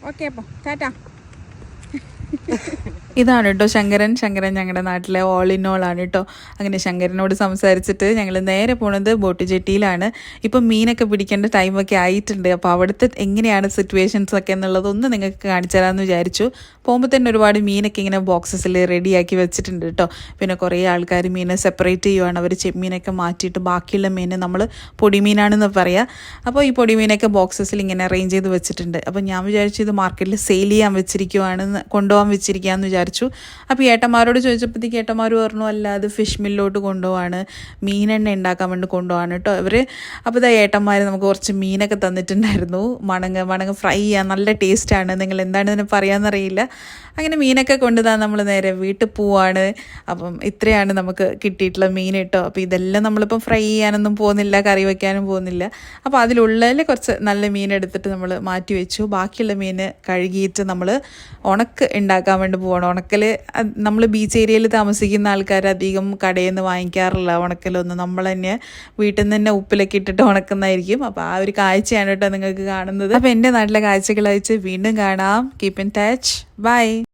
Okay അപ്പൊ ടാറ്റാ. ഇതാണ് കേട്ടോ ശങ്കരൻ ഞങ്ങളുടെ നാട്ടിലെ ഓൾ ഇൻ ഓൾ ആണ് കേട്ടോ. അങ്ങനെ ശങ്കരനോട് സംസാരിച്ചിട്ട് ഞങ്ങൾ നേരെ പോണത് ബോട്ട് ജെട്ടിയിലാണ്. ഇപ്പം മീനൊക്കെ പിടിക്കേണ്ട ടൈമൊക്കെ ആയിട്ടുണ്ട്. അപ്പോൾ അവിടുത്തെ എങ്ങനെയാണ് സിറ്റുവേഷൻസ് ഒക്കെ എന്നുള്ളതൊന്ന് നിങ്ങൾക്ക് കാണിച്ചു തരാമെന്ന് വിചാരിച്ചു. പോകുമ്പോൾ തന്നെ ഒരുപാട് മീനൊക്കെ ഇങ്ങനെ ബോക്സസിൽ റെഡിയാക്കി വെച്ചിട്ടുണ്ട് കേട്ടോ. പിന്നെ കുറേ ആൾക്കാർ മീനെ സെപ്പറേറ്റ് ചെയ്യുവാണ്. അവർ ചെമ്മീനൊക്കെ മാറ്റിയിട്ട് ബാക്കിയുള്ള മീൻ നമ്മൾ പൊടിമീനാണെന്ന് പറയുക. അപ്പോൾ ഈ പൊടിമീനൊക്കെ ബോക്സസിൽ ഇങ്ങനെ അറേഞ്ച് ചെയ്ത് വെച്ചിട്ടുണ്ട്. അപ്പോൾ ഞാൻ വിചാരിച്ചു ഇത് മാർക്കറ്റിൽ സെയിൽ ചെയ്യാൻ വെച്ചിരിക്കുവാണെന്ന്, കൊണ്ടുപോകാൻ വെച്ചിരിക്കുകയെന്ന് വിചാരിച്ചു. അപ്പോൾ ഏട്ടന്മാരോട് ചോദിച്ചപ്പോഴത്തേക്ക് ഏട്ടന്മാർ പറഞ്ഞു അല്ല അത് ഫിഷ് മില്ലോട്ട് കൊണ്ടുപോവാണ്, മീനെണ്ണ ഉണ്ടാക്കാൻ വേണ്ടി കൊണ്ടുപോവാണ് കേട്ടോ ഇവർ. അപ്പോൾ ഇതാ ഏട്ടന്മാർ നമുക്ക് കുറച്ച് മീനൊക്കെ തന്നിട്ടുണ്ടായിരുന്നു. മണങ്ങ ഫ്രൈ ചെയ്യാൻ നല്ല ടേസ്റ്റാണ്. നിങ്ങൾ എന്താണ് ഇതിന് പറയാമെന്നറിയില്ല. അങ്ങനെ മീനൊക്കെ കൊണ്ടുതാ നമ്മൾ നേരെ വീട്ടിൽ പോവാണ്. അപ്പം ഇത്രയാണ് നമുക്ക് കിട്ടിയിട്ടുള്ള മീൻ കേട്ടോ. അപ്പോൾ ഇതെല്ലാം നമ്മളിപ്പം ഫ്രൈ ചെയ്യാനൊന്നും പോകുന്നില്ല, കറി വയ്ക്കാനും പോകുന്നില്ല. അപ്പോൾ അതിലുള്ളതിൽ കുറച്ച് നല്ല മീൻ എടുത്തിട്ട് നമ്മൾ മാറ്റി വെച്ചു. ബാക്കിയുള്ള മീൻ കഴുകിയിട്ട് നമ്മൾ ഉണക്ക് ഉണ്ടാക്കാൻ വേണ്ടി പോകണം. ഉണക്കൽ നമ്മൾ ബീച്ച് ഏരിയയിൽ താമസിക്കുന്ന ആൾക്കാർ അധികം കടയിൽ നിന്ന് വാങ്ങിക്കാറില്ല ഉണക്കലൊന്നും. നമ്മൾ തന്നെ വീട്ടിൽ നിന്ന് തന്നെ ഉപ്പിലൊക്കെ ഇട്ടിട്ട് ഉണക്കുന്നതായിരിക്കും. അപ്പോൾ ആ ഒരു കാഴ്ചയാണ് കേട്ടോ നിങ്ങൾക്ക് കാണുന്നത്. അപ്പോൾ എൻ്റെ നാട്ടിലെ കാഴ്ചകൾ അയച്ച് വീണ്ടും കാണാം. Keep in touch. ബൈ.